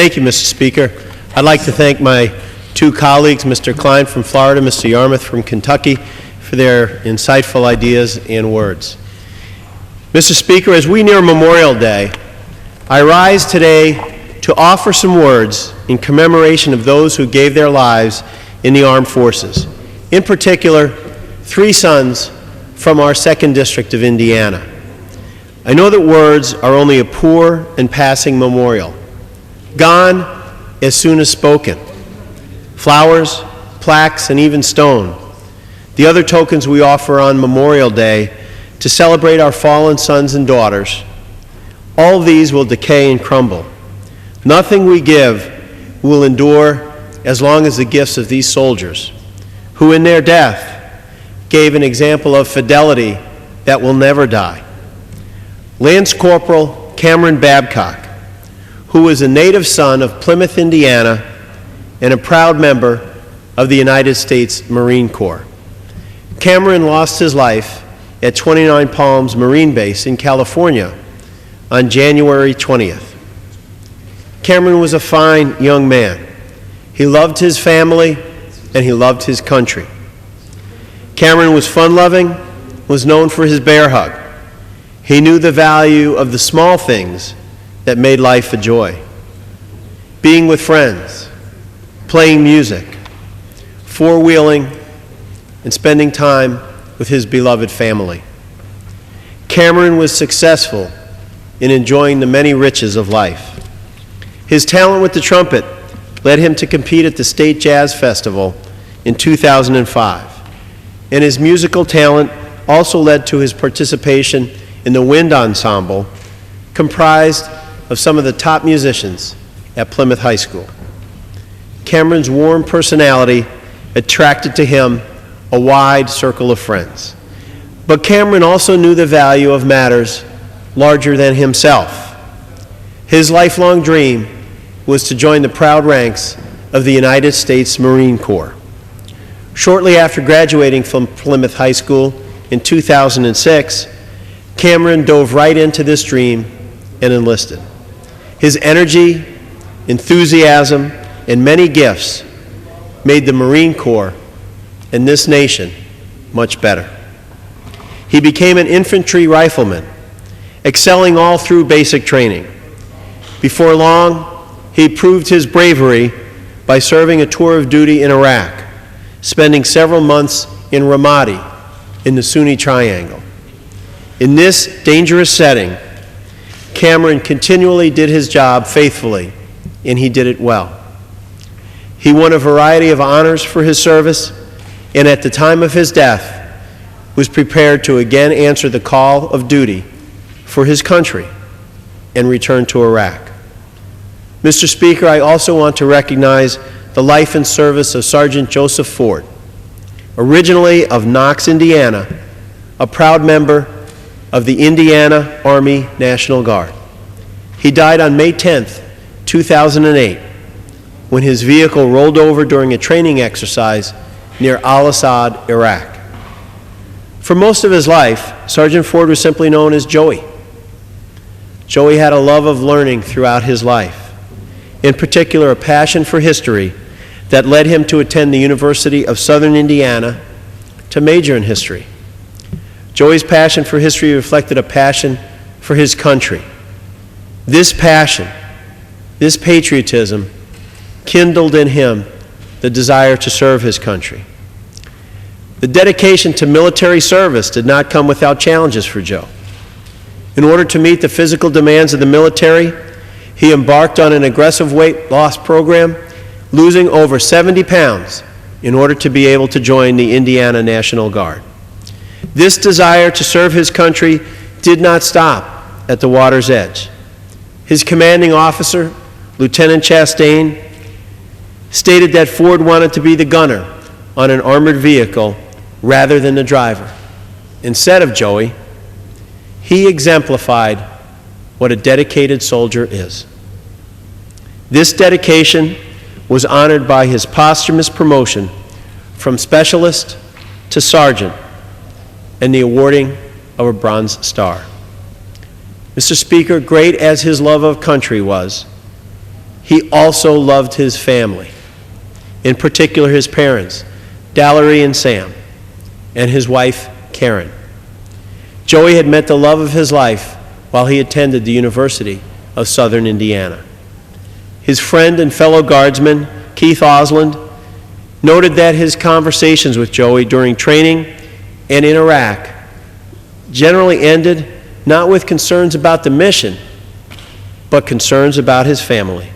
Thank you, Mr. Speaker. I'd like to thank my two colleagues, Mr. Klein from Florida, Mr. Yarmouth from Kentucky, for their insightful ideas and words. Mr. Speaker, as we near Memorial Day, I rise today to offer some words in commemoration of those who gave their lives in the armed forces. In particular, 3 sons from our 2nd District of Indiana. I know that words are only a poor and passing memorial, gone as soon as spoken. Flowers, plaques, and even stone, the other tokens we offer on Memorial Day to celebrate our fallen sons and daughters, all of these will decay and crumble. Nothing we give will endure as long as the gifts of these soldiers, who in their death gave an example of fidelity that will never die. Lance Corporal Cameron Babcock, who was a native son of Plymouth, Indiana, and a proud member of the United States Marine Corps. Cameron lost his life at 29 Palms Marine Base in California on January 20th. Cameron was a fine young man. He loved his family and he loved his country. Cameron was fun-loving, was known for his bear hug. He knew the value of the small things that made life a joy. Being with friends, playing music, four-wheeling, and spending time with his beloved family. Cameron was successful in enjoying the many riches of life. His talent with the trumpet led him to compete at the State Jazz Festival in 2005, and his musical talent also led to his participation in the wind ensemble, comprised of some of the top musicians at Plymouth High School. Cameron's warm personality attracted to him a wide circle of friends. But Cameron also knew the value of matters larger than himself. His lifelong dream was to join the proud ranks of the United States Marine Corps. Shortly after graduating from Plymouth High School in 2006, Cameron dove right into this dream and enlisted. His energy, enthusiasm, and many gifts made the Marine Corps and this nation much better. He became an infantry rifleman, excelling all through basic training. Before long, he proved his bravery by serving a tour of duty in Iraq, spending several months in Ramadi in the Sunni Triangle. In this dangerous setting, Cameron continually did his job faithfully, and he did it well. He won a variety of honors for his service, and at the time of his death, was prepared to again answer the call of duty for his country and return to Iraq. Mr. Speaker, I also want to recognize the life and service of Sergeant Joseph Ford, originally of Knox, Indiana, a proud member of the Indiana Army National Guard. He died on May 10th, 2008, when his vehicle rolled over during a training exercise near Al-Assad, Iraq. For most of his life, Sergeant Ford was simply known as Joey. Joey had a love of learning throughout his life, in particular a passion for history that led him to attend the University of Southern Indiana to major in history. Joey's passion for history reflected a passion for his country. This passion, this patriotism, kindled in him the desire to serve his country. The dedication to military service did not come without challenges for Joe. In order to meet the physical demands of the military, he embarked on an aggressive weight loss program, losing over 70 pounds in order to be able to join the Indiana National Guard. This desire to serve his country did not stop at the water's edge. His commanding officer, Lieutenant Chastain, stated that Ford wanted to be the gunner on an armored vehicle rather than the driver. Instead of Joey, he exemplified what a dedicated soldier is. This dedication was honored by his posthumous promotion from specialist to sergeant and the awarding of a Bronze Star. Mr. Speaker, great as his love of country was, he also loved his family, in particular his parents, Dallery and Sam, and his wife, Karen. Joey had met the love of his life while he attended the University of Southern Indiana. His friend and fellow guardsman, Keith Osland, noted that his conversations with Joey during training and in Iraq generally ended not with concerns about the mission, but concerns about his family.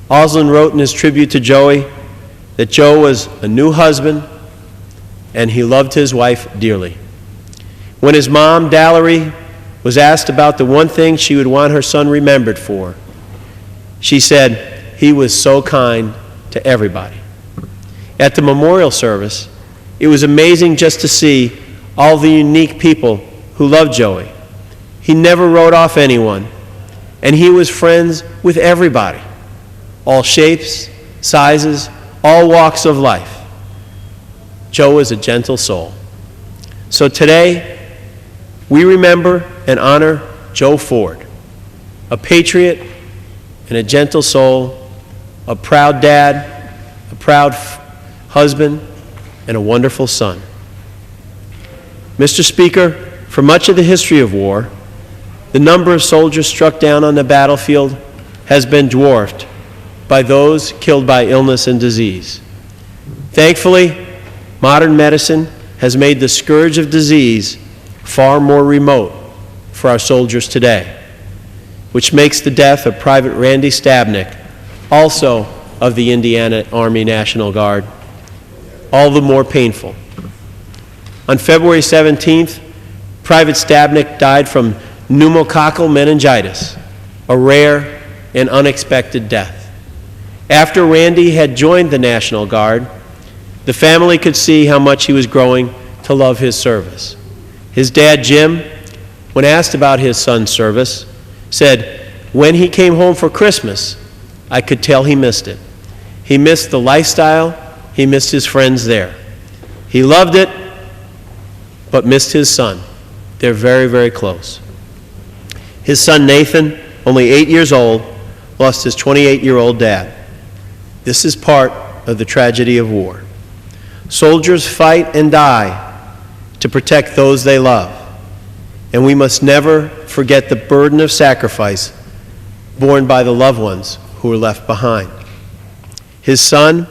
Osland wrote in his tribute to Joey that Joe was a new husband and he loved his wife dearly. When his mom, Dallery, was asked about the one thing she would want her son remembered for, she said, "He was so kind to everybody." At the memorial service, it was amazing just to see all the unique people who loved Joey. He never wrote off anyone, and he was friends with everybody, all shapes, sizes, all walks of life. Joe was a gentle soul. So today, we remember and honor Joe Ford, a patriot and a gentle soul, a proud dad, a proud husband, and a wonderful son. Mr. Speaker, for much of the history of war, the number of soldiers struck down on the battlefield has been dwarfed by those killed by illness and disease. Thankfully, modern medicine has made the scourge of disease far more remote for our soldiers today, which makes the death of Private Randy Stabnick, also of the Indiana Army National Guard, all the more painful. On February 17th, Private Stabnick died from pneumococcal meningitis, a rare and unexpected death. After Randy had joined the National Guard, the family could see how much he was growing to love his service. His dad, Jim, when asked about his son's service, said, "When he came home for Christmas, I could tell he missed it. He missed the lifestyle, he missed his friends there. He loved it, but missed his son. They're very, very close." His son, Nathan, only 8 years old, lost his 28-year-old dad. This is part of the tragedy of war. Soldiers fight and die to protect those they love, and we must never forget the burden of sacrifice borne by the loved ones who were left behind. His son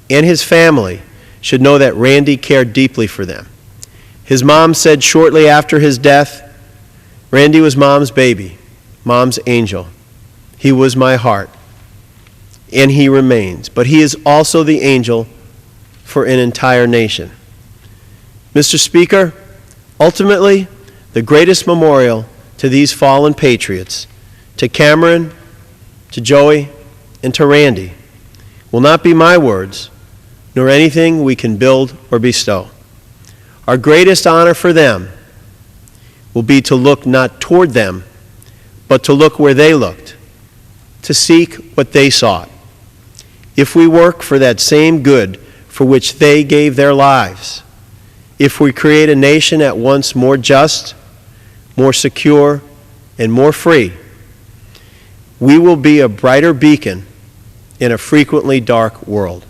and his family should know that Randy cared deeply for them. His mom said shortly after his death, "Randy was Mom's baby, Mom's angel. He was my heart, and he remains, but he is also the angel for an entire nation." Mr. Speaker, ultimately, the greatest memorial to these fallen patriots, to Cameron, to Joey, and to Randy, will not be my words, nor anything we can build or bestow. Our greatest honor for them will be to look not toward them, but to look where they looked, to seek what they sought. If we work for that same good for which they gave their lives, if we create a nation at once more just, more secure, and more free, we will be a brighter beacon in a frequently dark world.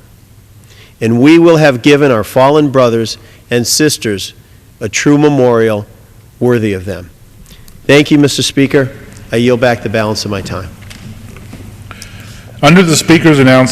And we will have given our fallen brothers and sisters a true memorial worthy of them. Thank you, Mr. Speaker. I yield back the balance of my time. Under the Speaker's announcement,